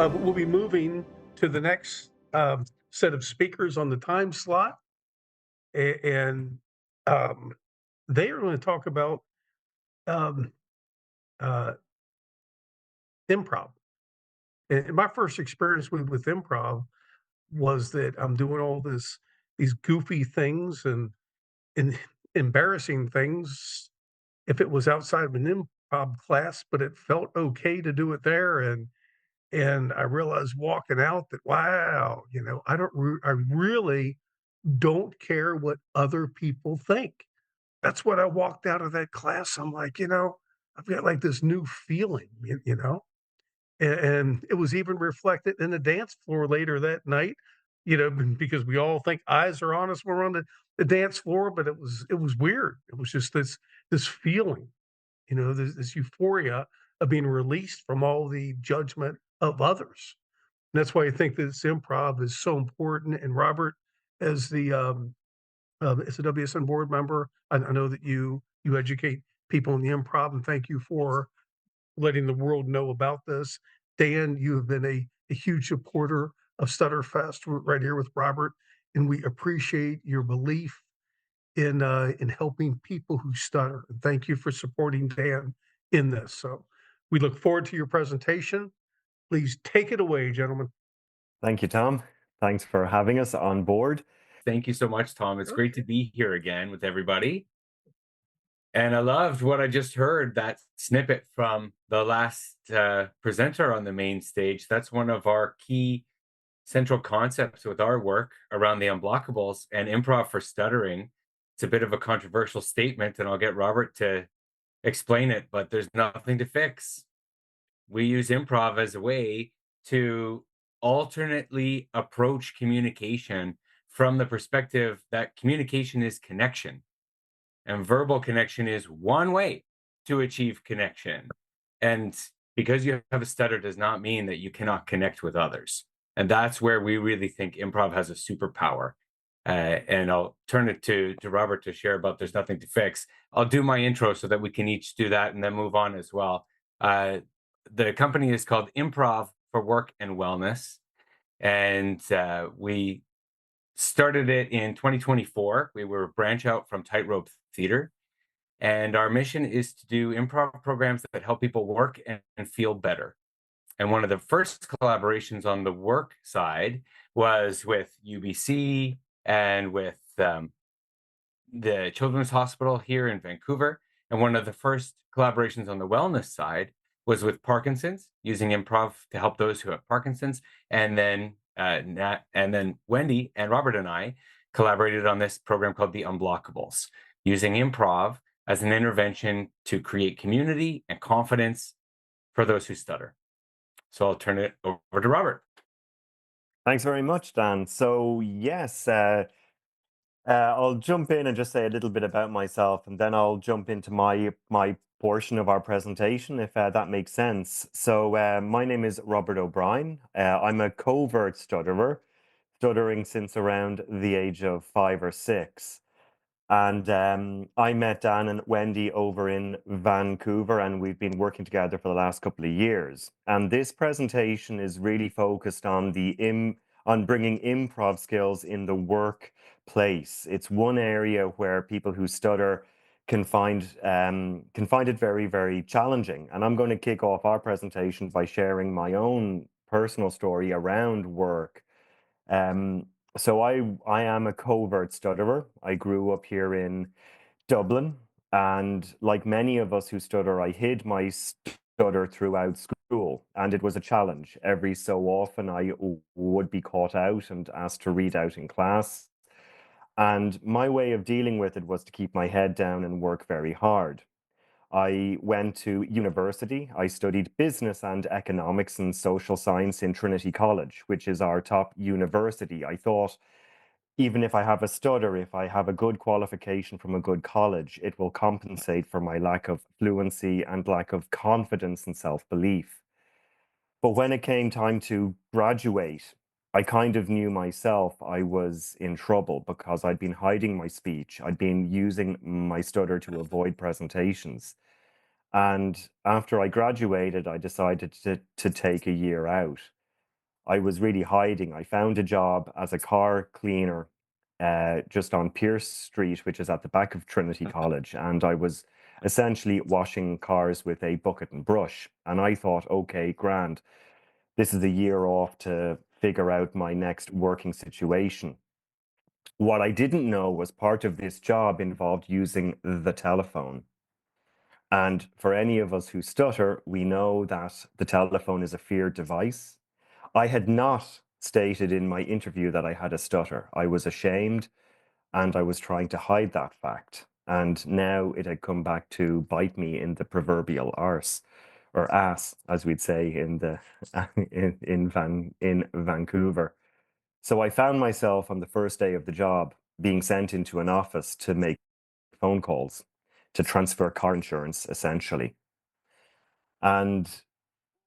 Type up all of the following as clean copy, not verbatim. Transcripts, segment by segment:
But we'll be moving to the next set of speakers on the time slot, and um, they are going to talk about um, uh, improv. And my first experience with improv was that I'm doing all these goofy things and embarrassing things if it was outside of an improv class, but it felt okay to do it there. And I realized walking out that, wow, I really don't care what other people think. That's what I walked out of that class. I'm like, I've got like this new feeling, and it was even reflected in the dance floor later that night, because we all think eyes are on us when we're on the dance floor, but it was weird. It was just this feeling, this euphoria of being released from all the judgment of others. And that's why I think this improv is so important. And Robert, as as a WSN board member, I know that you educate people in the improv, and thank you for letting the world know about this. Dan, you have been a huge supporter of StutterFest right here with Robert, and we appreciate your belief in helping people who stutter. And thank you for supporting Dan in this. So we look forward to your presentation. Please take it away, gentlemen. Thank you, Tom. Thanks for having us on board. Thank you so much, Tom. It's great Okay. to be here again with everybody. And I loved what I just heard, that snippet from the last presenter on the main stage. That's one of our key central concepts with our work around the Unblockables and improv for stuttering. It's a bit of a controversial statement, and I'll get Robert to explain it, but there's nothing to fix. We use improv as a way to alternately approach communication from the perspective that communication is connection, and verbal connection is one way to achieve connection. And because you have a stutter does not mean that you cannot connect with others. And that's where we really think improv has a superpower. And I'll turn it to Robert to share about There's Nothing to Fix. I'll do my intro so that we can each do that and then move on as well. The company is called Improv for Work and Wellness. And we started it in 2024. We were a branch out from Tightrope Theater. And our mission is to do improv programs that help people work and feel better. And one of the first collaborations on the work side was with UBC and with the Children's Hospital here in Vancouver. And one of the first collaborations on the wellness side was with Parkinson's, using improv to help those who have Parkinson's. And then Wendy and Robert and I collaborated on this program called the Unblockables, using improv as an intervention to create community and confidence for those who stutter. So I'll turn it over to Robert. Thanks very much, Dan. So, yes, I'll jump in and just say a little bit about myself, and then I'll jump into my portion of our presentation, if that makes sense. So, my name is Robert O'Brien. I'm a covert stutterer, stuttering since around the age of 5 or 6. And I met Dan and Wendy over in Vancouver, and we've been working together for the last couple of years. And this presentation is really focused on on bringing improv skills in the workplace. It's one area where people who stutter can find it very, very challenging. And I'm going to kick off our presentation by sharing my own personal story around work. Um, so I am a covert stutterer. I grew up here in Dublin, and like many of us who stutter, I hid my stutter throughout school, and it was a challenge. Every so often, would be caught out and asked to read out in class. And my way of dealing with it was to keep my head down and work very hard. I went to university. I studied business and economics and social science in Trinity College, which is our top university. I thought, even if I have a stutter, if I have a good qualification from a good college, it will compensate for my lack of fluency and lack of confidence and self-belief. But when it came time to graduate, I kind of knew myself I was in trouble because I'd been hiding my speech. I'd been using my stutter to avoid presentations. And after I graduated, I decided to take a year out. I was really hiding. I found a job as a car cleaner just on Pierce Street, which is at the back of Trinity College. And I was essentially washing cars with a bucket and brush. And I thought, okay, grand, this is a year off to figure out my next working situation. What I didn't know was part of this job involved using the telephone. And for any of us who stutter, we know that the telephone is a feared device. I had not stated in my interview that I had a stutter. I was ashamed and I was trying to hide that fact. And now it had come back to bite me in the proverbial arse or ass, as we'd say in the in Vancouver. So I found myself on the first day of the job being sent into an office to make phone calls to transfer car insurance, essentially. And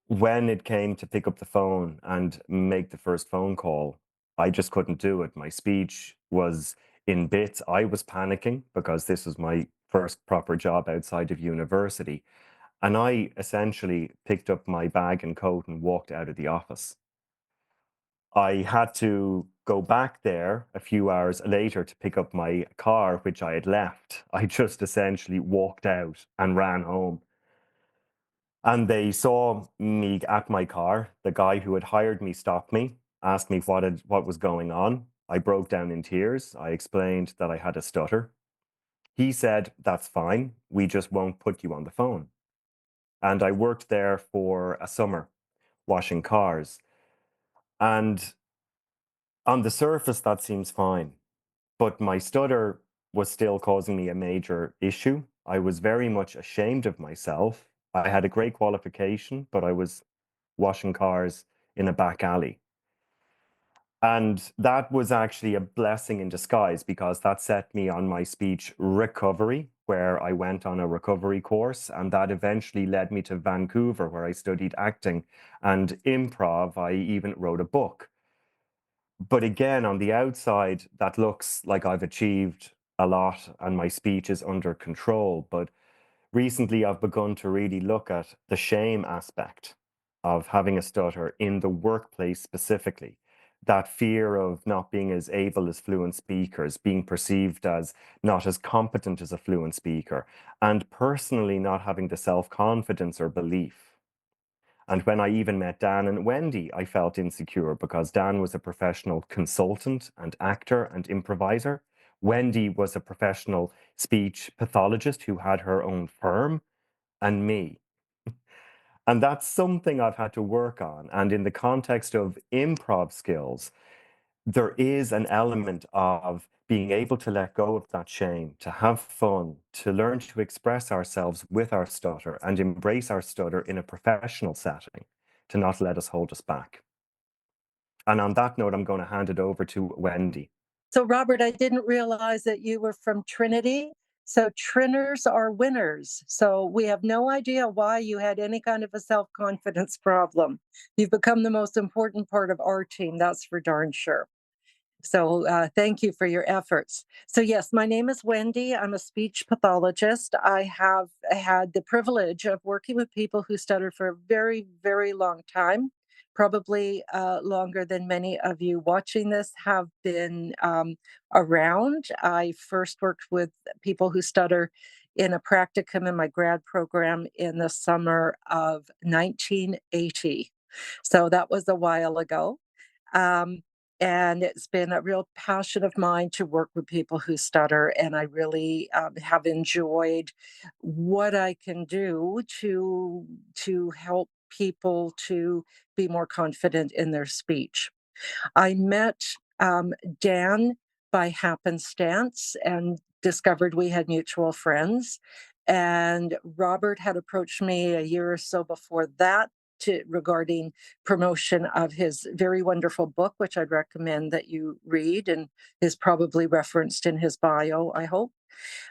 when it came to pick up the phone and make the first phone call, I just couldn't do it. My speech was in bits. I was panicking because this was my first proper job outside of university. And I essentially picked up my bag and coat and walked out of the office. I had to go back there a few hours later to pick up my car, which I had left. I just essentially walked out and ran home. And they saw me at my car. The guy who had hired me stopped me, asked me what was going on. I broke down in tears. I explained that I had a stutter. He said, "That's fine. We just won't put you on the phone." And I worked there for a summer washing cars. And on the surface, that seems fine. But my stutter was still causing me a major issue. I was very much ashamed of myself. I had a great qualification, but I was washing cars in a back alley. And that was actually a blessing in disguise because that set me on my speech recovery, where I went on a recovery course. And that eventually led me to Vancouver, where I studied acting and improv. I even wrote a book. But again, on the outside, that looks like I've achieved a lot and my speech is under control. But recently, I've begun to really look at the shame aspect of having a stutter in the workplace specifically. That fear of not being as able as fluent speakers, being perceived as not as competent as a fluent speaker, and personally not having the self confidence or belief. And when I even met Dan and Wendy, I felt insecure because Dan was a professional consultant and actor and improviser. Wendy was a professional speech pathologist who had her own firm, and me. And that's something I've had to work on. And in the context of improv skills, there is an element of being able to let go of that shame, to have fun, to learn to express ourselves with our stutter and embrace our stutter in a professional setting, to not let us hold us back. And on that note, I'm going to hand it over to Wendy. So, Robert, I didn't realize that you were from Trinity. So, Trinners are winners. So, we have no idea why you had any kind of a self confidence problem. You've become the most important part of our team. That's for darn sure. So, thank you for your efforts. So, yes, my name is Wendy. I'm a speech pathologist. I have had the privilege of working with people who stutter for a very, very long time, probably longer than many of you watching this have been around. I first worked with people who stutter in a practicum in my grad program in the summer of 1980. So, that was a while ago. Um, and it's been a real passion of mine to work with people who stutter. And I really have enjoyed what I can do to help people to be more confident in their speech. I met Dan by happenstance and discovered we had mutual friends. And Robert had approached me a year or so before that regarding promotion of his very wonderful book, which I'd recommend that you read and is probably referenced in his bio, I hope.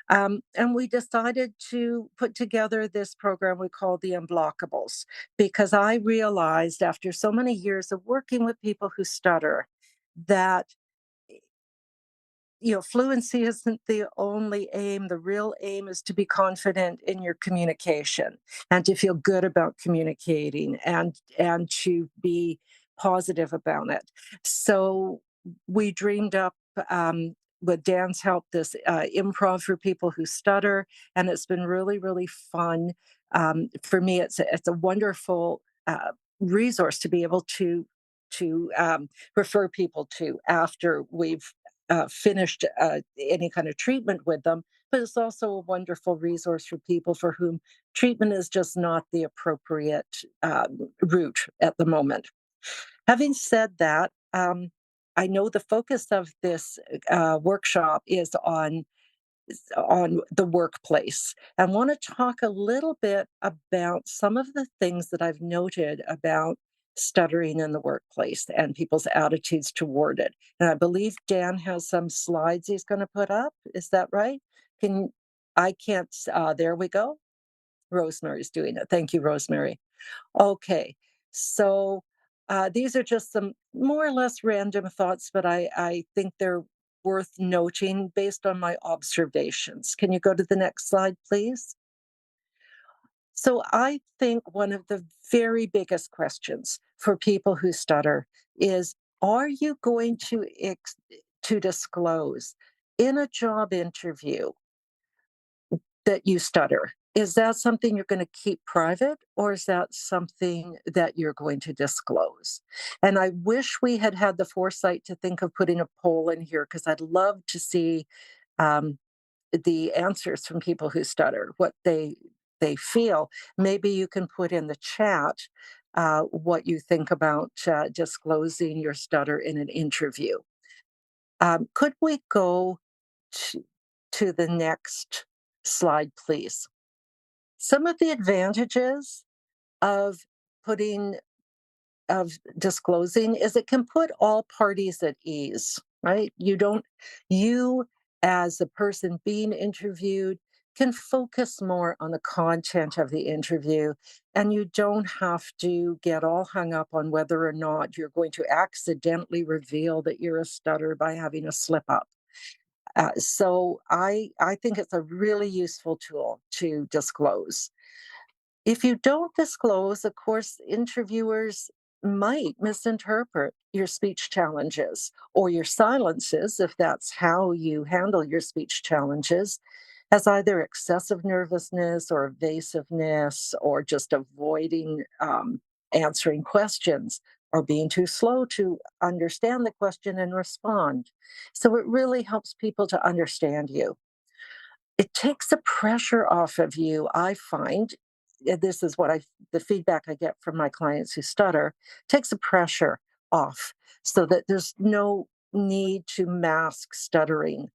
And we decided to put together this program we call the Unblockables, because I realized after so many years of working with people who stutter that fluency isn't the only aim. The real aim is to be confident in your communication and to feel good about communicating and to be positive about it. So we dreamed up, with Dan's help, this improv for people who stutter, and it's been really, really fun. For me, it's a wonderful resource to be able to refer people to after we've finished any kind of treatment with them. But it's also a wonderful resource for people for whom treatment is just not the appropriate route at the moment. Having said that, I know the focus of this workshop is on the workplace. I want to talk a little bit about some of the things that I've noted about stuttering in the workplace and people's attitudes toward it. And I believe Dan has some slides he's going to put up. Is that right? Can I can't there we go. Rosemary's doing it. Thank you, Rosemary. Okay. So these are just some more or less random thoughts, but I think they're worth noting based on my observations. Can you go to the next slide, please? So I think one of the very biggest questions for people who stutter is, are you going to disclose in a job interview that you stutter? Is that something you're going to keep private, or is that something that you're going to disclose? And I wish we had had the foresight to think of putting a poll in here, because I'd love to see um, the answers from people who stutter, what they feel. Maybe you can put in the chat what you think about disclosing your stutter in an interview. Could we go to, to the next slide, please? Some of the advantages of putting of disclosing is it can put all parties at ease, right? You as a person being interviewed can focus more on the content of the interview, and you don't have to get all hung up on whether or not you're going to accidentally reveal that you're a stutter by having a slip up. So I think it's a really useful tool to disclose. If you don't disclose, of course, interviewers might misinterpret your speech challenges or your silences, if that's how you handle your speech challenges, as either excessive nervousness or evasiveness or just avoiding answering questions or being too slow to understand the question and respond. So it really helps people to understand you. It takes the pressure off of you, I find. This is the feedback I get from my clients who stutter, takes the pressure off so that there's no need to mask stuttering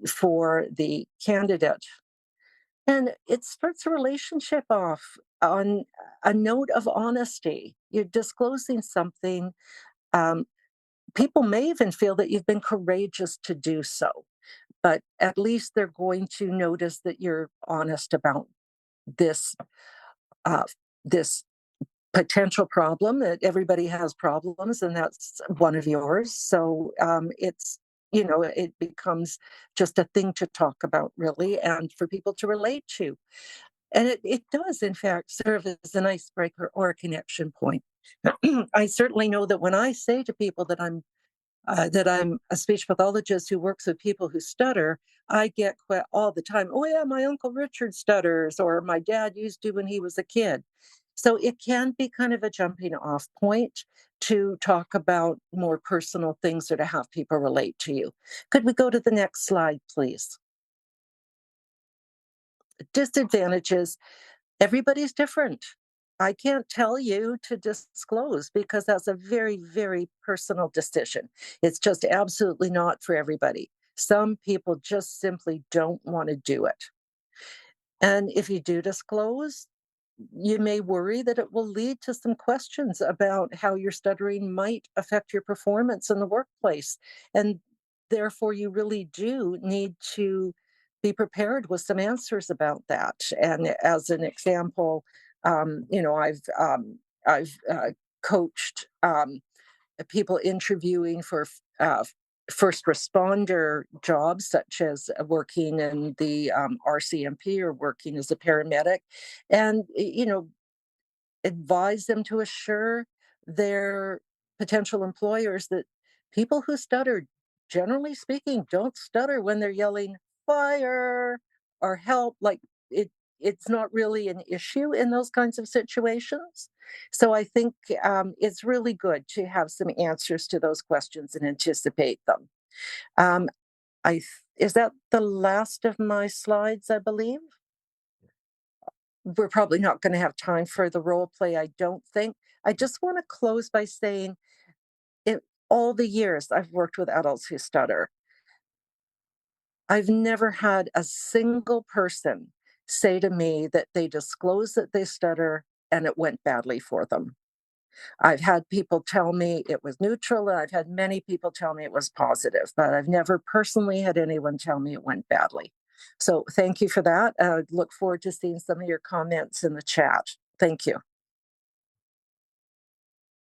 for the candidate. And it starts a relationship off on a note of honesty. You're disclosing something. Um, People may even feel that you've been courageous to do so, but at least they're going to notice that you're honest about this uh, this potential problem. That everybody has problems, and that's one of yours. So it becomes just a thing to talk about, really, and for people to relate to. And it does, in fact, serve as an icebreaker or a connection point. I certainly know that when I say to people that I'm a speech pathologist who works with people who stutter, I get all the time, oh, yeah, my Uncle Richard stutters, or my dad used to when he was a kid. So it can be kind of a jumping off point to talk about more personal things or to have people relate to you. Could we go to the next slide, please? Disadvantages. Everybody's different. I can't tell you to disclose because that's a very, very personal decision. It's just absolutely not for everybody. Some people just simply don't want to do it. And if you do disclose, you may worry that it will lead to some questions about how your stuttering might affect your performance in the workplace. And therefore, you really do need to be prepared with some answers about that. And as an example, I've coached people interviewing for first responder jobs, such as working in the RCMP or working as a paramedic, and advise them to assure their potential employers that people who stutter, generally speaking, don't stutter when they're yelling fire or help. Like it, it's not really an issue in those kinds of situations. So I think it's really good to have some answers to those questions and anticipate them. Um, is that the last of my slides, I believe? We're probably not going to have time for the role play, I don't think. I just want to close by saying, in all the years I've worked with adults who stutter, I've never had a single person say to me that they disclosed that they stutter and it went badly for them. I've had people tell me it was neutral, and I've had many people tell me it was positive, but I've never personally had anyone tell me it went badly. So thank you for that. I look forward to seeing some of your comments in the chat. Thank you.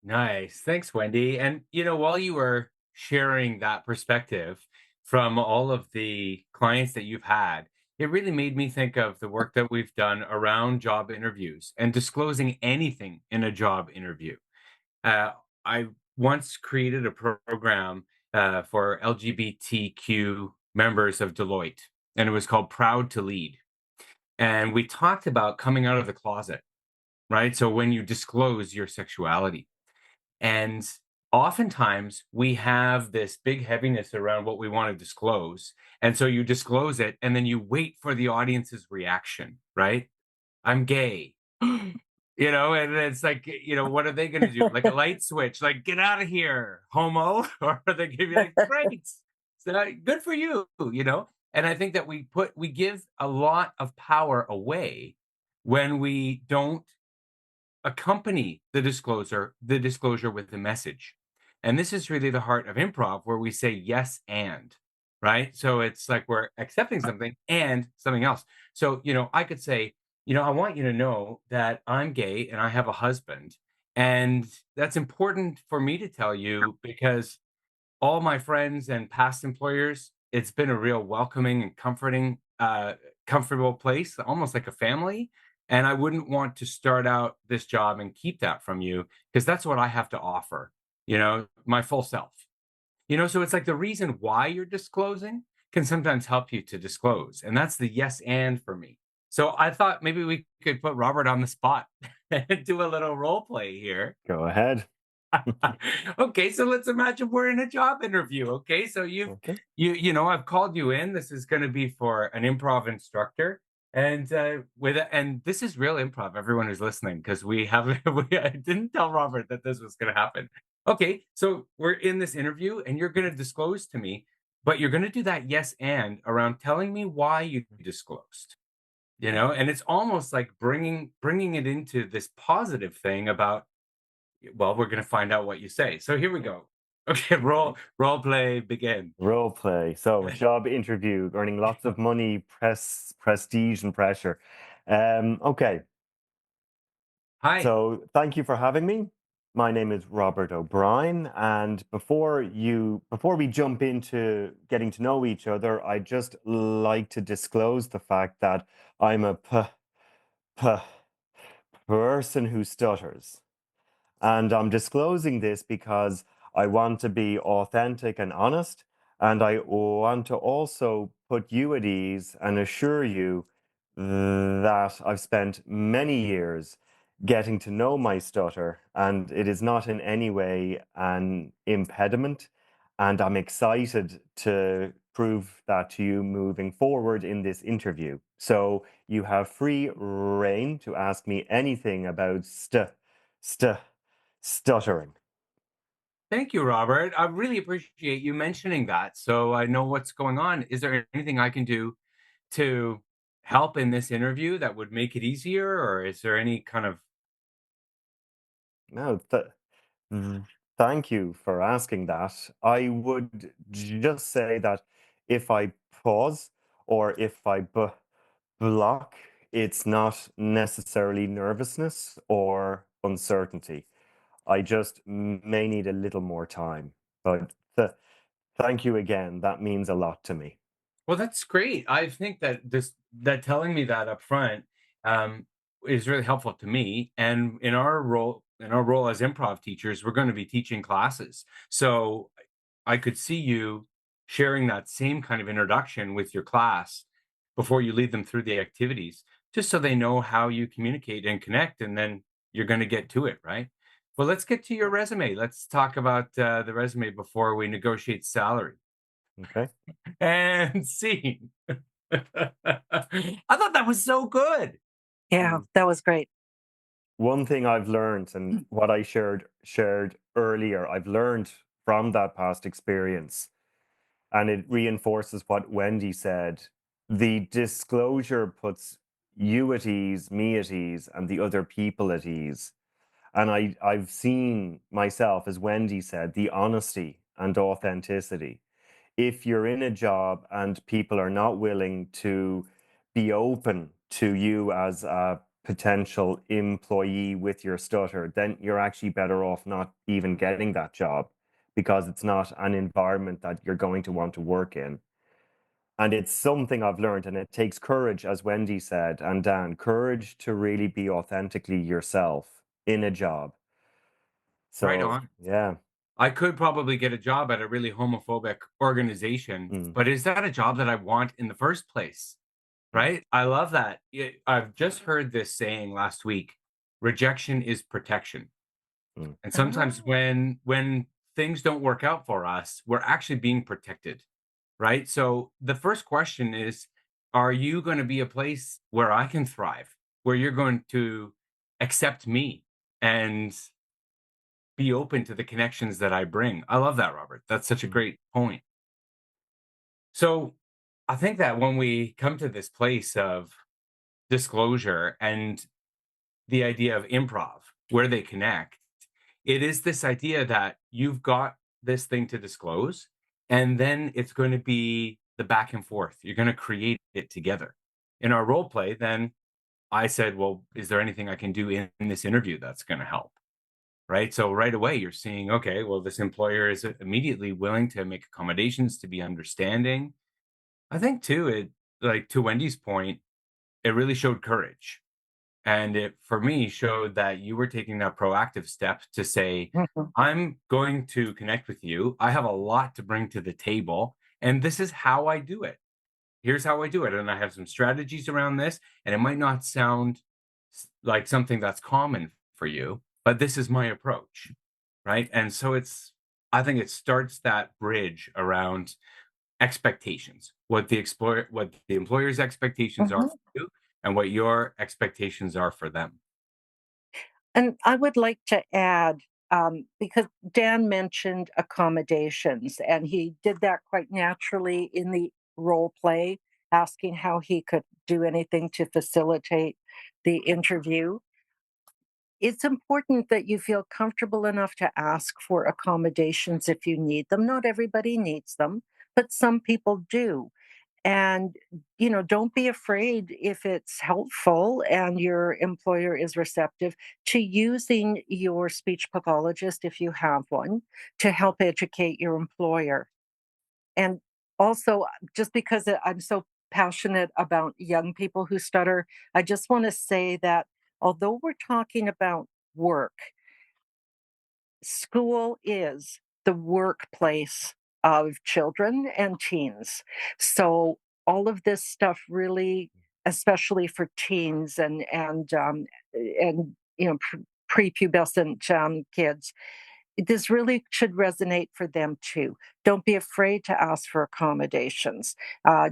Nice. Thanks, Wendy. And, while you were sharing that perspective from all of the clients that you've had, it really made me think of the work that we've done around job interviews and disclosing anything in a job interview. Uh, I once created a program for LGBTQ members of Deloitte, and it was called Proud to Lead. And we talked about coming out of the closet, right? So when you disclose your sexuality. And oftentimes we have this big heaviness around what we want to disclose. And so you disclose it and then you wait for the audience's reaction, right? I'm gay. And it's like, what are they going to do? Like a light switch, like, get out of here, homo. Or are they going to be like, great. So good for you. And I think that we give a lot of power away when we don't accompany the disclosure with a message. And this is really the heart of improv, where we say yes and, right? So it's like we're accepting something and something else. So, I could say, I want you to know that I'm gay and I have a husband. And that's important for me to tell you because all my friends and past employers, it's been a real welcoming and comfortable place, almost like a family. And I wouldn't want to start out this job and keep that from you because that's what I have to offer, my full self. So it's like the reason why you're disclosing can sometimes help you to disclose. And that's the yes and for me. So I thought maybe we could put Robert on the spot and do a little role play here. Go ahead. Okay, so let's imagine we're in a job interview. Okay, so Okay. I've called you in. This is going to be for an improv instructor, and and this is real improv. Everyone who's listening, because I didn't tell Robert that this was going to happen. Okay, so we're in this interview, and you're going to disclose to me, but you're going to do that yes and around telling me why you disclosed. And it's almost like bringing it into this positive thing about, well, we're going to find out what you say. So here we go. Okay, role play, begin. Role play. So, job interview, earning lots of money, prestige, and pressure. Okay. Hi. So, thank you for having me. My name is Robert O'Brien, and before we jump into getting to know each other, I'd just like to disclose the fact that I'm a p- person who stutters. And I'm disclosing this because I want to be authentic and honest. And I want to also put you at ease and assure you that I've spent many years getting to know my stutter, and it is not in any way an impediment. And I'm excited to prove that to you moving forward in this interview. So you have free reign to ask me anything about st stuttering. Thank you, Robert. I really appreciate you mentioning that. So I know what's going on. Is there anything I can do to help in this interview that would make it easier? Or is there any kind of, No, mm, thank you for asking that. I would just say that if I pause or if I block, it's not necessarily nervousness or uncertainty. I just may need a little more time. But thank you again. That means a lot to me. well, that's great. I think that telling me that up front um, is really helpful to me. And in our in our role as improv teachers, we're going to be teaching classes. So I could see you sharing that same kind of introduction with your class before you lead them through the activities, just so they know how you communicate and connect, and then you're going to get to it, right? Well, let's get to your resume. Let's talk about the resume before we negotiate salary. Okay. And scene. I thought that was so good. Yeah, Mm. that was great. One thing I've learned, and Mm. what I shared earlier, I've learned from that past experience, and it reinforces what Wendy said. The disclosure puts you at ease, me at ease, and the other people at ease. And I've seen myself, as Wendy said, the honesty and authenticity. If you're in a job and people are not willing to be open to you as a potential employee with your stutter, then you're actually better off not even getting that job, because it's not an environment that you're going to want to work in. And it's something I've learned, and it takes courage, as Wendy said, and Dan, courage to really be authentically yourself in a job. Right So, on. yeah. I could probably get a job at a really homophobic organization, Mm, but is that a job that I want in the first place? mm, Right? I love that. I've just heard this saying last week: rejection is protection. mm, And sometimes Oh. when things don't work out for us, we're actually being protected, right? So the first question is, are you going to be a place where I can thrive, where you're going to accept me and be open to the connections that I bring? I love that, Robert. That's such a mm, great point. So I think that when we come to this place of disclosure and the idea of improv, where they connect, it is this idea that you've got this thing to disclose, and then it's going to be the back and forth. You're going to create it together. In our role play, then I said, well, is there anything I can do in this interview that's going to help? Right. So right away, you're seeing, okay, well, this employer is immediately willing to make accommodations, to be understanding. I think, too, it, like to Wendy's point, it really showed courage. And it, for me, showed that you were taking that proactive step to say, Mhm. I'm going to connect with you. I have a lot to bring to the table, and this is how I do it. Here's how I do it. And I have some strategies around this. And it might not sound like something that's common for you, but this is my approach. Right. And so I think it starts that bridge around expectations, what the employer's expectations are Mhm. for you and what your expectations are for them. And I would like to add, because Dan mentioned accommodations, and he did that quite naturally in the role play, asking how he could do anything to facilitate the interview. It's important that you feel comfortable enough to ask for accommodations if you need them. Not everybody needs them, but some people do. And, don't be afraid if it's helpful and your employer is receptive to using your speech pathologist, if you have one, to help educate your employer. And also, just because I'm so passionate about young people who stutter, I just want to say that although we're talking about work, school is the workplace of children and teens. So all of this stuff really, especially for teens and prepubescent kids, this really should resonate for them too. Don't be afraid to ask for accommodations.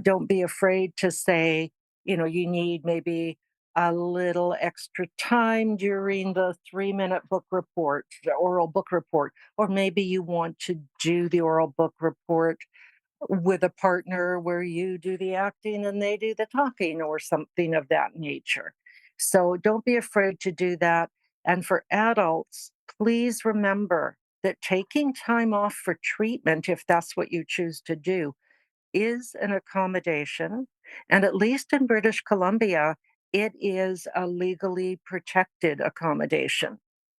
Don't be afraid to say, you need maybe a little extra time during the 3-minute book report, the oral book report, or maybe you want to do the oral book report with a partner where you do the acting and they do the talking or something of that nature. So don't be afraid to do that. And for adults, please remember that taking time off for treatment, if that's what you choose to do, is an accommodation. And at least in British Columbia, it is a legally protected accommodation.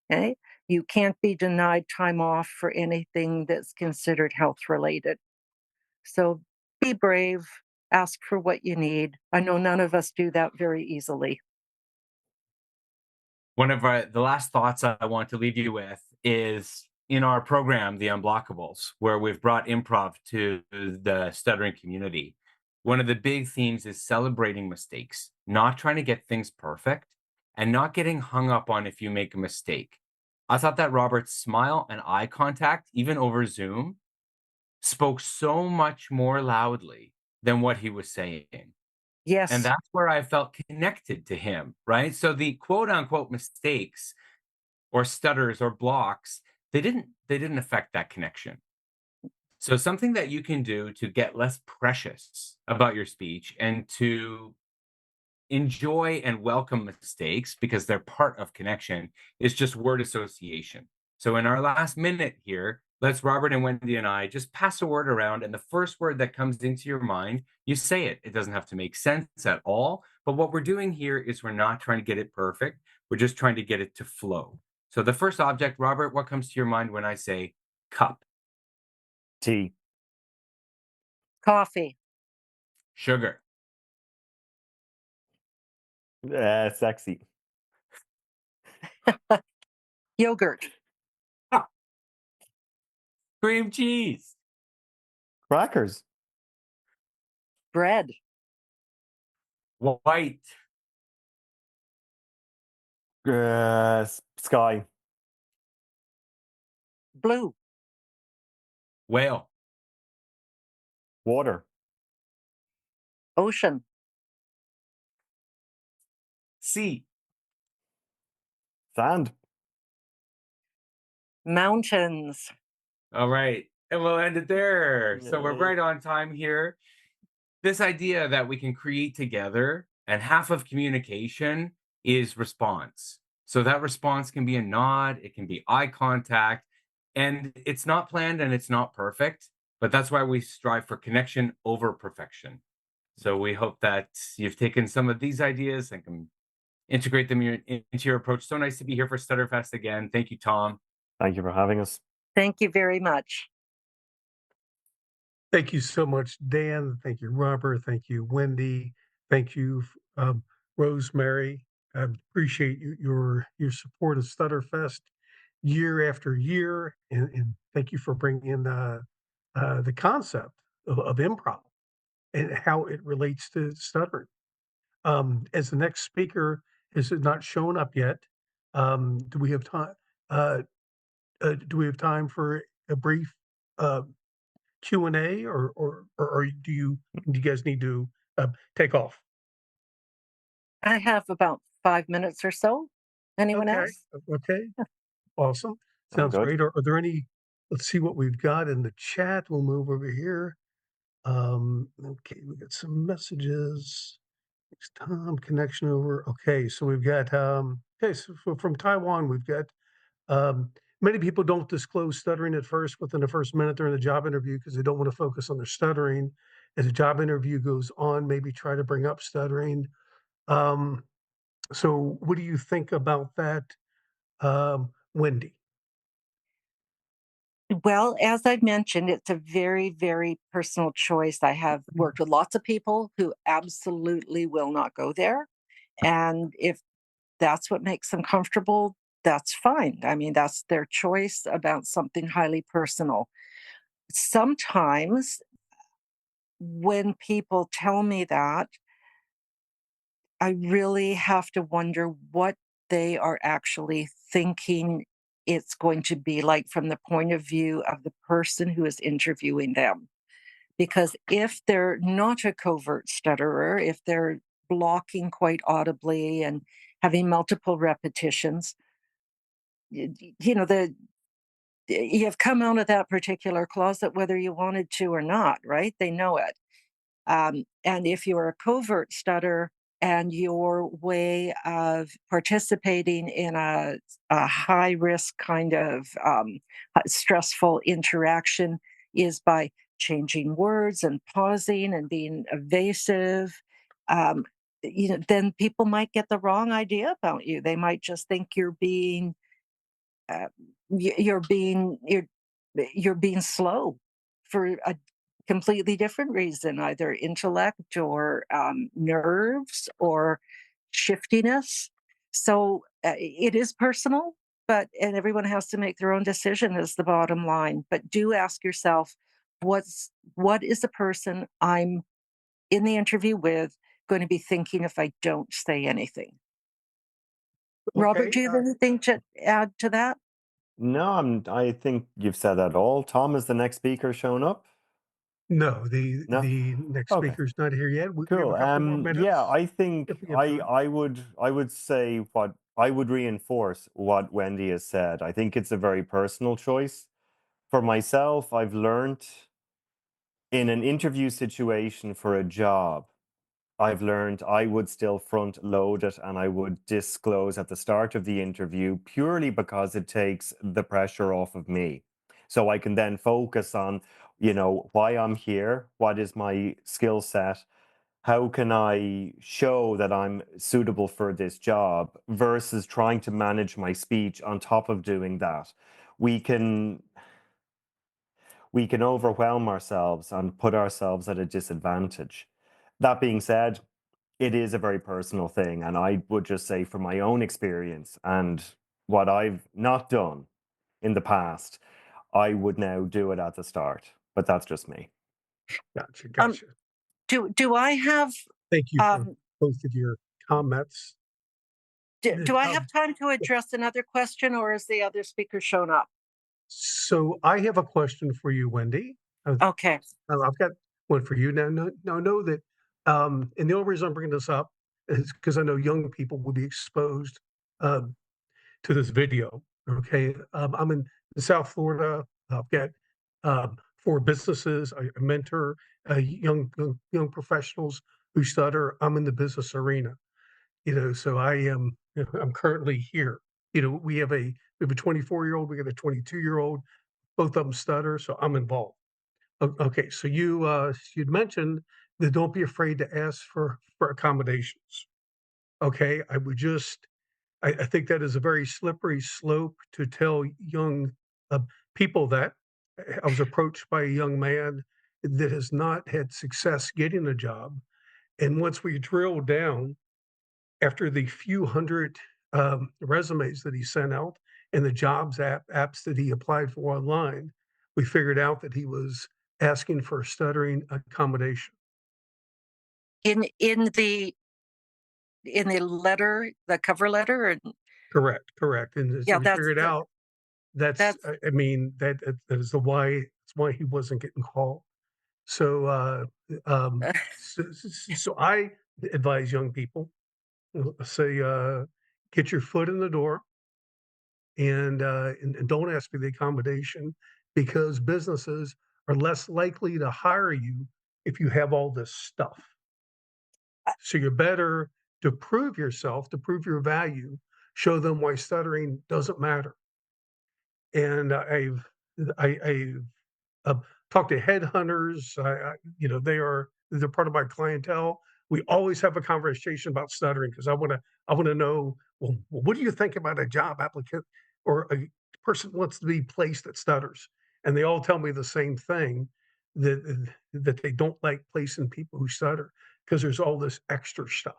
Okay? You can't be denied time off for anything that's considered health related. So be brave, ask for what you need. I know none of us do that very easily. The last thoughts I want to leave you with is in our program, the Unblockables, where we've brought improv to the stuttering community. One of the big themes is celebrating mistakes, not trying to get things perfect and not getting hung up on if you make a mistake. I thought that Robert's smile and eye contact, even over Zoom, spoke so much more loudly than what he was saying. And Yes. that's where I felt connected to him, right? So the quote unquote mistakes or stutters or blocks, they didn't affect that connection. So something that you can do to get less precious about your speech and to enjoy and welcome mistakes because they're part of connection is just word association. So in our last minute here, let's Robert and Wendy and I just pass a word around, and the first word that comes into your mind, you say it. It doesn't have to make sense at all. But what we're doing here is we're not trying to get it perfect. We're just trying to get it to flow. So the first object, Robert, what comes to your mind when I say cup? Tea. Coffee. Sugar. Sexy. Yogurt. Ah, cream cheese. Crackers. Bread. White. Sky. Blue. Whale. Water. Ocean. Sea. Sand. Mountains. All right. And we'll end it there. So we're Yay. right on time here. This idea that we can create together, and half of communication is response. So that response can be a nod, it can be eye contact, and it's not planned and it's not perfect, but that's why we strive for connection over perfection. So we hope that you've taken some of these ideas and can integrate them into your approach. So nice to be here for StutterFest again. Thank you, Tom. Thank you for having us. Thank you very much. Thank you so much, Dan. Thank you, Robert. Thank you, Wendy. Thank you, Rosemary. I appreciate your support of Stutterfest year after year, and thank you for bringing in the concept of improv and how it relates to stuttering. As the next speaker is not shown up yet, do we have time? Uh, do we have time for a brief uh, Q&A, or do you guys need to take off? I have about 5 minutes or so. Anyone Okay, else? okay, awesome. I'm Sounds good. great. Are there any, let's see what we've got in the chat. We'll move over here. Okay, we got some messages. Thanks, Tom, connection over. Okay, so we've got, okay, so from Taiwan, we've got, many people don't disclose stuttering at first within the first minute during the job interview because they don't want to focus on their stuttering. As the job interview goes on, maybe try to bring up stuttering. Um, so what do you think about that, Wendy? Well, as I've mentioned, it's a very, very personal choice. I have worked with lots of people who absolutely will not go there. And if that's what makes them comfortable, that's fine. I mean, that's their choice about something highly personal. Sometimes when people tell me that, I really have to wonder what they are actually thinking it's going to be like from the point of view of the person who is interviewing them. Because if they're not a covert stutterer, if they're blocking quite audibly and having multiple repetitions, you know, you have come out of that particular closet whether you wanted to or not, right? They know it. And if you're a covert stutter and your way of participating in a high risk kind of stressful interaction is by changing words and pausing and being evasive, um, then people might get the wrong idea about you. They might just think uh, you're being slow for a completely different reason, either intellect or nerves or shiftiness. So it is personal, and everyone has to make their own decision is the bottom line. But do ask yourself, what is the person I'm in the interview with going to be thinking if I don't say anything? Robert, Okay. do you have anything to add to that? No, I think you've said that all. Tom, is the next speaker shown up? No, the No? next Okay. speaker's not here yet. We have Cool. a couple more Yeah, minutes I think if we have time. I would say what I would reinforce what Wendy has said. I think it's a very personal choice. For myself, I've learned in an interview situation for a job, I've learned I would still front load it and I would disclose at the start of the interview purely because it takes the pressure off of me. So I can then focus on, why I'm here, what is my skill set, how can I show that I'm suitable for this job versus trying to manage my speech on top of doing that. We can we can overwhelm ourselves and put ourselves at a disadvantage. That being said, it is a very personal thing. And I would just say, from my own experience and what I've not done in the past, I would now do it at the start. But that's just me. Gotcha, Um, gotcha. do I have Thank you for um, both of your comments. do I have time to address another question, or is the other speaker shown up? So I have a question for you, Wendy. Okay. I've got one for you. Now know that, and the only reason I'm bringing this up is because I know young people will be exposed um, to this video. Okay, I'm in South Florida. I've got 4 businesses. I mentor young professionals who stutter. I'm in the business arena. So I am. I'm currently here. We have a 24-year-old. We got a 22-year-old. Both of them stutter, so I'm involved. Okay, so you'd mentioned that don't be afraid to ask for accommodations. Okay, I think that is a very slippery slope to tell young uh, people that. I was approached by a young man that has not had success getting a job, and once we drill down after the few hundred resumes that he sent out and the apps that he applied for online, we figured out that he was asking for stuttering accommodation. In the letter, the cover letter, and Correct, correct. And so yeah, we figured out that's I mean that is the why it's why he wasn't getting called. So so I advise young people say get your foot in the door and don't ask for the accommodation because businesses are less likely to hire you if you have all this stuff. So you're better to prove yourself, to prove your value, show them why stuttering doesn't matter. And I've talked to headhunters. They're part of my clientele. We always have a conversation about stuttering because I want to know, well, what do you think about a job applicant or a person who wants to be placed that stutters? And they all tell me the same thing that they don't like placing people who stutter because there's all this extra stuff.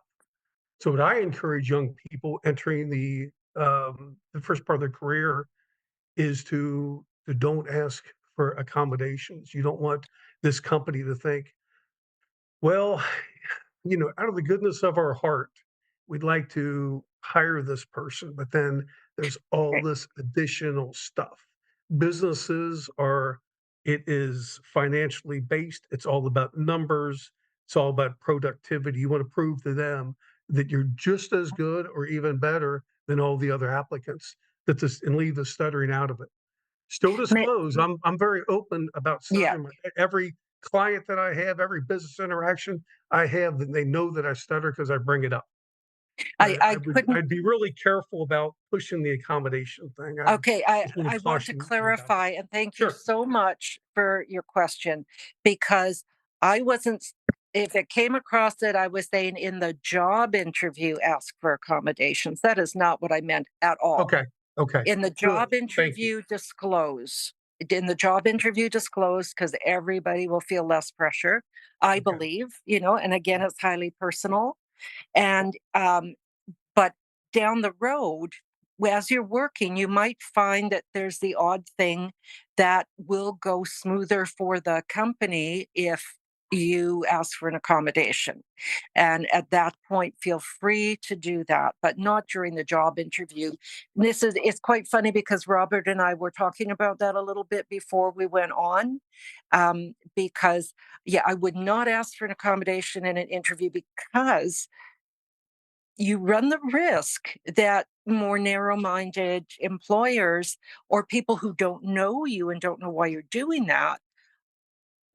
So what I encourage young people entering the first part of their career is to don't ask for accommodations. You don't want this company to think, well, out of the goodness of our heart, we'd like to hire this person, but then there's all this additional stuff. Businesses are, it is financially based. It's all about numbers. It's all about productivity. You want to prove to them that you're just as good or even better than all the other applicants and leave the stuttering out of it. Still Ma- disclose. I'm very open about yeah. stuttering. Every client that I have, every business interaction I have, they know that I stutter because I bring it up. But I couldn't. I'd be really careful about pushing the accommodation thing. I Okay, I just want I to want to caution you about that. clarify, and thank you Sure. so much for your question, because I wasn't if it came across that I was saying in the job interview, ask for accommodations. That is not what I meant at all. Okay. Okay. In the Good. job Thank you. interview, disclose. In the job interview, disclose because everybody will feel less pressure, I Okay. believe, and again, it's highly personal. And but down the road, as you're working, you might find that there's the odd thing that will go smoother for the company if you ask for an accommodation. And at that point, feel free to do that, but not during the job interview. It's quite funny because Robert and I were talking about that a little bit before we went on. Because yeah, I would not ask for an accommodation in an interview because you run the risk that more narrow-minded employers or people who don't know you and don't know why you're doing that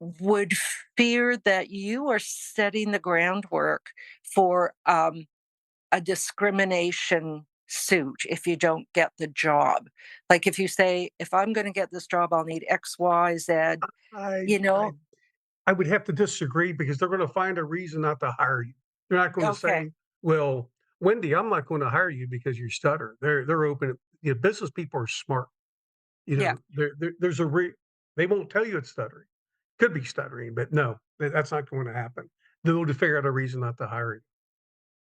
would fear that you are setting the groundwork for a discrimination suit if you don't get the job. Like if you say, if I'm going to get this job, I'll need X, Y, Z, I you I know? I would have to disagree because they're gonna find a reason not to hire you. They're not gonna Okay. say, "Well, Wendy, I'm not gonna hire you because you stutter." They're open. Business people are smart. Yeah. There's a they won't tell you it's stuttering. Could be stuttering, but no, that's not going to happen. They'll figure out a reason not to hire you.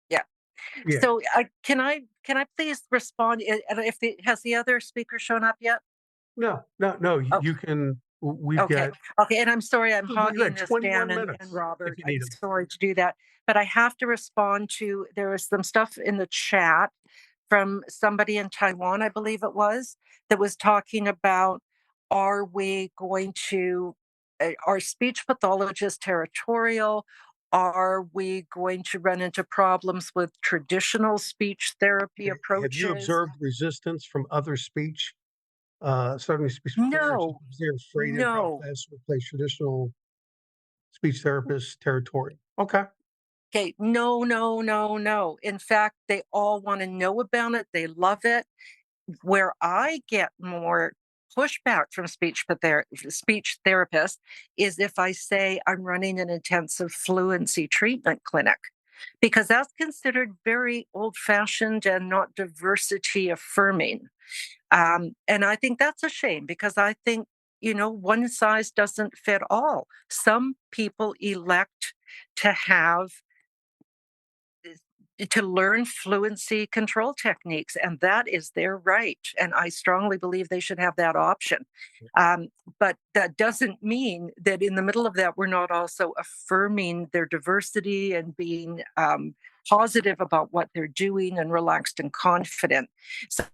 Yeah. Yeah. So can I please respond? And if has the other speaker shown up yet? No, no, no, Oh, you can we've okay. got Okay, and I'm sorry I'm you hogging got this, Dan 21 and minutes if Robert. you I'm need them. sorry to do that, but I have to respond to there was some stuff in the chat from somebody in Taiwan, I believe it was, that was talking about, are we going to are speech pathologists territorial? Are we going to run into problems with traditional speech therapy Have you approaches? observed resistance from other speech, starting speech therapists No, because they're afraid no. improv-based will play traditional speech therapist territory? Okay. Okay, no, no, no, no. In fact, they all want to know about it. They love it. Where I get more pushback from speech therapists is if I say I'm running an intensive fluency treatment clinic, because that's considered very old-fashioned and not diversity affirming. And I think that's a shame because I think, one size doesn't fit all. Some people elect to have to learn fluency control techniques, and that is their right. And I strongly believe they should have that option. Um, but that doesn't mean that in the middle of that, we're not also affirming their diversity and being positive about what they're doing and relaxed and confident. So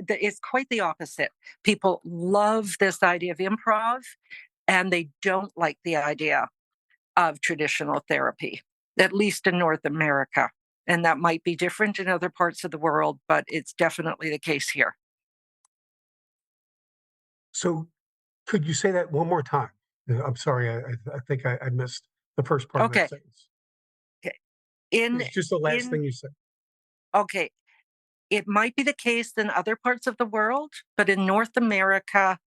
it's quite the opposite. People love this idea of improv, and they don't like the idea of traditional therapy, at least in North America. And that might be different in other parts of the world, but it's definitely the case here. So could you say that one more time? I'm sorry, I think I missed the first part of that Okay. sentence. Okay. In It's just the last in thing you said. okay, it might be the case in other parts of the world, but in North America,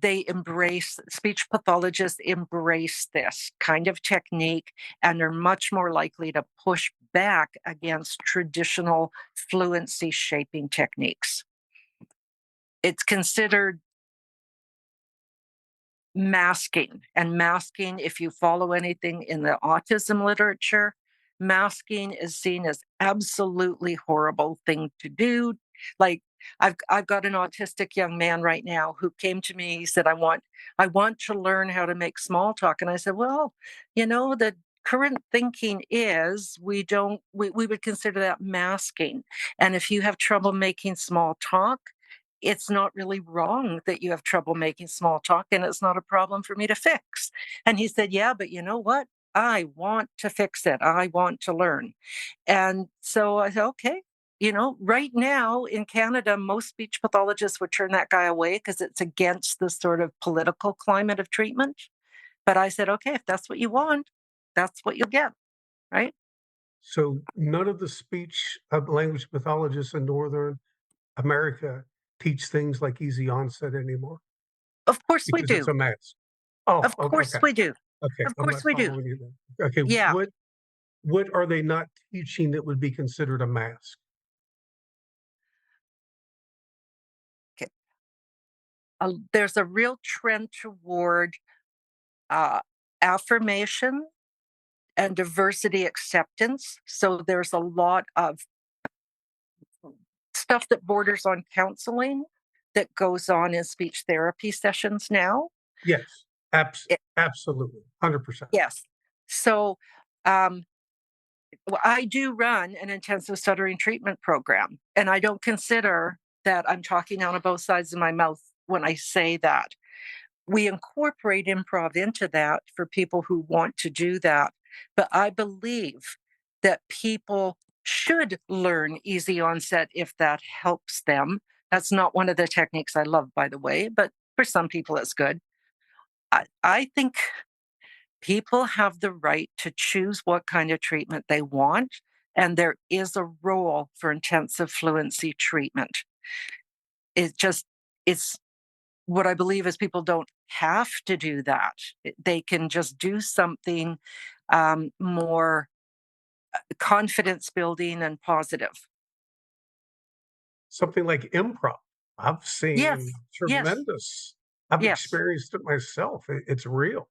they embrace speech pathologists embrace this kind of technique and are much more likely to push back against traditional fluency shaping techniques. It's considered masking. And masking, if you follow anything in the autism literature, masking is seen as absolutely horrible thing to do. Like I've got an autistic young man right now who came to me. He said, I want to learn how to make small talk. And I said, well, the current thinking is we would consider that masking. And if you have trouble making small talk, it's not really wrong that you have trouble making small talk and it's not a problem for me to fix. And he said, yeah, but you know what? I want to fix it. I want to learn. And so I said, okay, right now in Canada, most speech pathologists would turn that guy away because it's against the sort of political climate of treatment. But I said, okay, if that's what you want, that's what you'll get. Right. So none of the speech language pathologists in Northern America teach things like easy onset anymore Of course we because it's do. a mask. Oh, Of course okay. we do. Okay. Of I'm course not we do. following you then. Okay. Yeah. What are they not teaching that would be considered a mask? Okay. There's a real trend toward uh, affirmation and diversity acceptance. So there's a lot of stuff that borders on counseling that goes on in speech therapy sessions now. Yes, It, absolutely, 100%. yes. So, um, well, I do run an intensive stuttering treatment program, and I don't consider that I'm talking out of both sides of my mouth when I say that. We incorporate improv into that for people who want to do that. But I believe that people should learn easy onset if that helps them. That's not one of the techniques I love, by the way, but for some people it's good. I think people have the right to choose what kind of treatment they want, and there is a role for intensive fluency treatment. It just, it's what I believe is people don't have to do that. They can just do something more confidence building and positive. Something like improv. I've seen Yes, yes, tremendous I've yes, experienced it myself. It's real,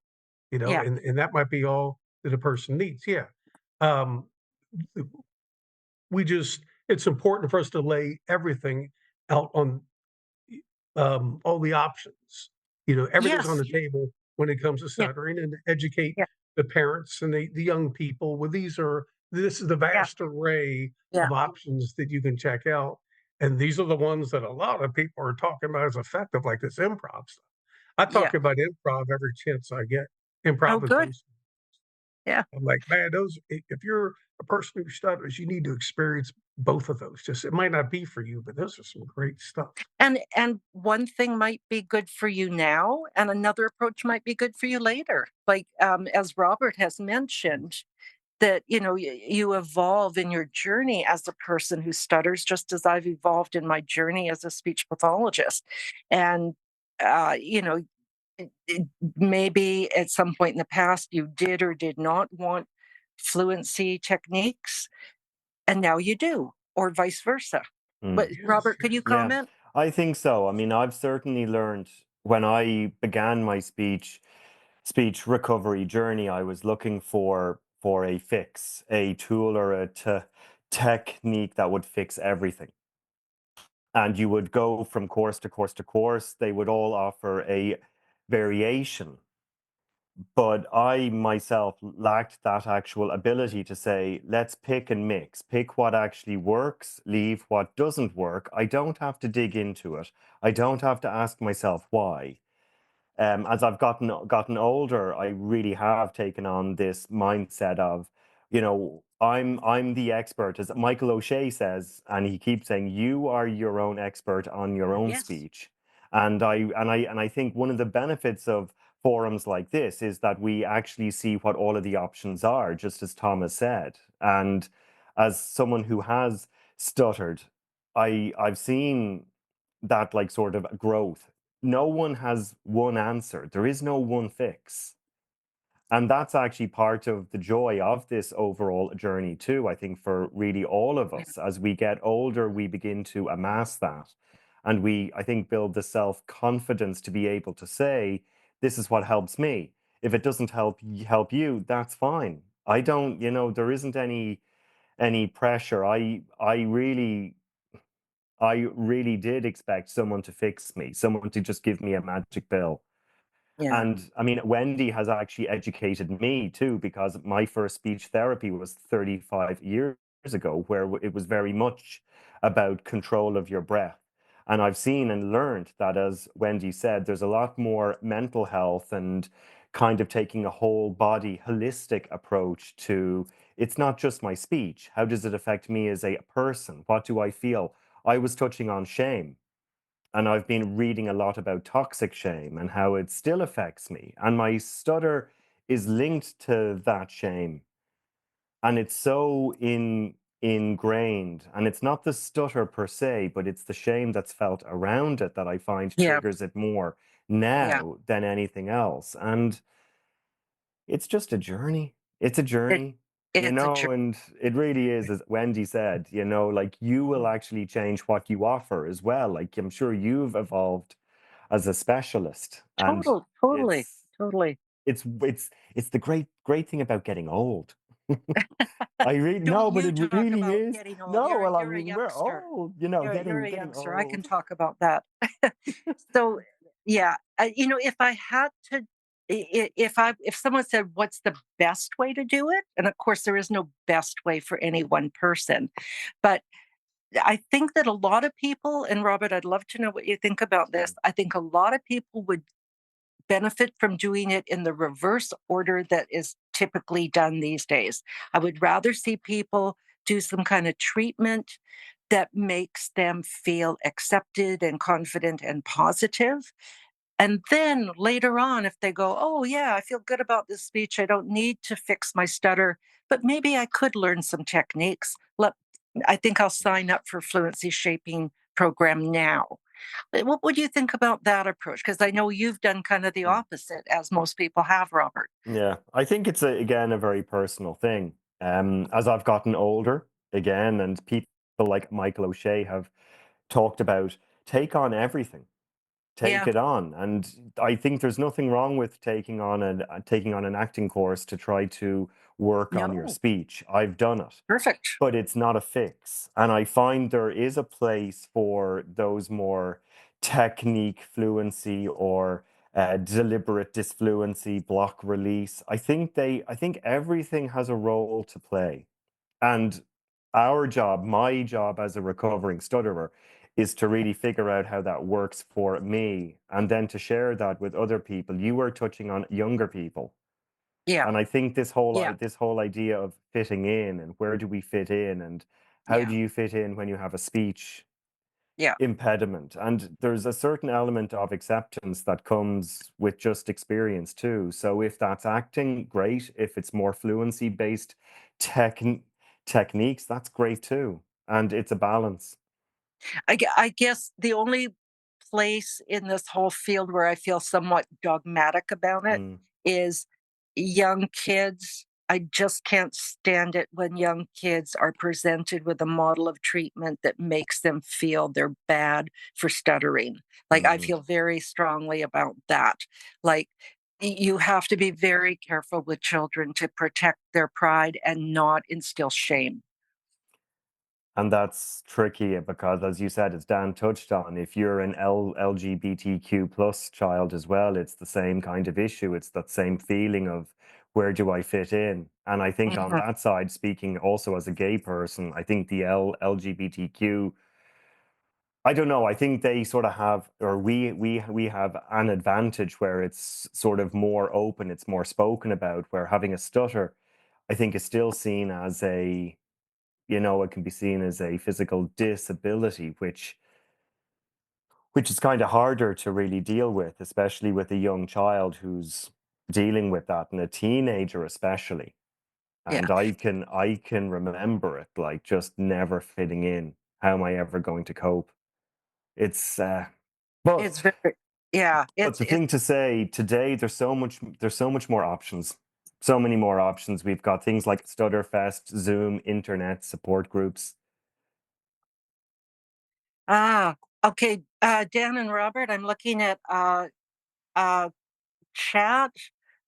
yeah, and that might be all that a person needs, yeah. Um, we just it's important for us to lay everything out on all the options. Everything's on yes, the table when it comes to yeah, stuttering and educate yeah, the parents and the young people. Well, this is the yeah, vast array yeah, of options that you can check out. And these are the ones that a lot of people are talking about as effective, like this improv stuff. I yeah. talk about improv every chance I get, Oh, good. improvisation. Yeah. I'm like, man, if you're a person who stutters, you need to experience both of those. Just it might not be for you, but those are some great stuff. And one thing might be good for you now, and another approach might be good for you later. Like as Robert has mentioned, that you evolve in your journey as a person who stutters just as I've evolved in my journey as a speech pathologist. And uh you know maybe at some point in the past you did or did not want fluency techniques, and now you do, or vice versa. Mm. But Yes, Robert, could you Yeah, comment? I think so. I mean, I've certainly learned when I began my speech recovery journey, I was looking for a fix, a tool or a technique that would fix everything. And you would go from course to course to course. They would all offer a variation, but I myself lacked that actual ability to say, let's pick and mix, pick what actually works, leave what doesn't work. I don't have to dig into it. I don't have to ask myself why. As I've gotten older, I really have taken on this mindset of, I'm the expert, as Michael O'Shea says, and he keeps saying, you are your own expert on your own Yes. speech. And I think one of the benefits of forums like this is that we actually see what all of the options are, just as Thomas said. And as someone who has stuttered, I've seen that like sort of growth. No one has one answer. There is no one fix. And that's actually part of the joy of this overall journey, too. I think for really all of Yeah. us, as we get older, we begin to amass that. And we, I think, build the self confidence to be able to say, this is what helps me. If it doesn't help you, that's fine. I don't, there isn't any pressure. I really did expect someone to fix me, someone to just give me a magic pill. Yeah. And I mean, Wendy has actually educated me too, because my first speech therapy was 35 years ago, where it was very much about control of your breath. And I've seen and learned that, as Wendy said, there's a lot more mental health and kind of taking a whole body, holistic approach to it's not just my speech. How does it affect me as a person? What do I feel? I was touching on shame, and I've been reading a lot about toxic shame and how it still affects me. And my stutter is linked to that shame. And it's so ingrained. And it's not the stutter per se, but it's the shame that's felt around it that I find Yeah. triggers it more Yeah. now than anything else. And it's just a journey. It's a It, journey. it's a And it really is, as Wendy said, like you will actually change what you offer as well. Like I'm sure you've evolved as a specialist, and totally, it's totally. it's it's it's the great thing about getting old. I really Don't no, but you it talk really about is. getting old. No, well, I You're a mean, we're youngster. old, You're a getting youngster. I can old. talk about that. So, yeah, if I had to, if someone said, "What's the best way to do it?" And of course, there is no best way for any one person, but I think that a lot of people, and Robert, I'd love to know what you think about this. I think a lot of people would benefit from doing it in the reverse order that is typically done these days. I would rather see people do some kind of treatment that makes them feel accepted and confident and positive. And then later on, if they go, oh, yeah, I feel good about this speech, I don't need to fix my stutter, but maybe I could learn some techniques. I think I'll sign up for fluency shaping program now. What would you think about that approach? Because I know you've done kind of the Mm. opposite, as most people have, Robert. Yeah, I think it's again a very personal thing. As I've gotten older, again, and people like Michael O'Shea have talked about take Yeah, it on, and I think there's nothing wrong with taking on an acting course to try to work on your no, speech. I've done it, perfect. but it's not a fix. And I find there is a place for those more technique fluency or deliberate disfluency, block release. I think everything has a role to play. And our job, my job as a recovering stutterer, is to really figure out how that works for me and then to share that with other people. You were touching on younger people. Yeah, And I think yeah, this whole idea of fitting in and where do we fit in and how yeah, do you fit in when you have a speech yeah, impediment? And there's a certain element of acceptance that comes with just experience too. So if that's acting, great. If it's more fluency based techn techniques, that's great too. And it's a balance. I guess the only place in this whole field where I feel somewhat dogmatic about it Mm, is young kids. I just can't stand it when young kids are presented with a model of treatment that makes them feel they're bad for stuttering. Like, I mhm. feel very strongly about that. Like, you have to be very careful with children to protect their pride and not instill shame. And that's tricky because, as you said, as Dan touched on, if you're an LGBTQ plus child as well, it's the same kind of issue. It's that same feeling of where do I fit in? And I think on Mhm. that side, speaking also as a gay person, I think the LGBTQ, I don't know, I think they sort of have, or we have an advantage where it's sort of more open, it's more spoken about, where having a stutter, I think is still seen as a it can be seen as a physical disability, which is kind of harder to really deal with, especially with a young child who's dealing with that and a teenager especially. Yeah. And I can remember it like just never fitting in. How am I ever going to cope? It's It's but very, yeah, but the thing to say today, there's so much more options. So many more options. We've got things like StutterFest, Zoom, internet support groups. ah, okay, Dan and Robert, I'm looking at a chat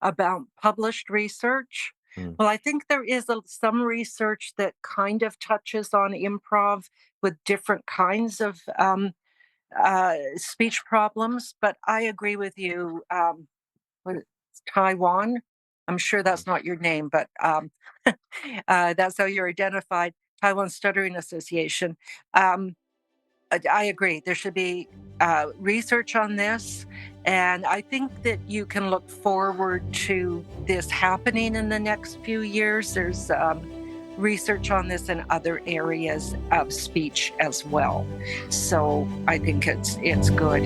about published research. Mm, Well, I think there is some research that kind of touches on improv with different kinds of speech problems, but I agree with you. Taiwan. I'm sure mhm. that's not your name, but that's how you're identified. Taiwan Stuttering Association. Um, I agree. There should be research on this. And I think that you can look forward to this happening in the next few years. There's research on this in other areas of speech as well. So I think it's good.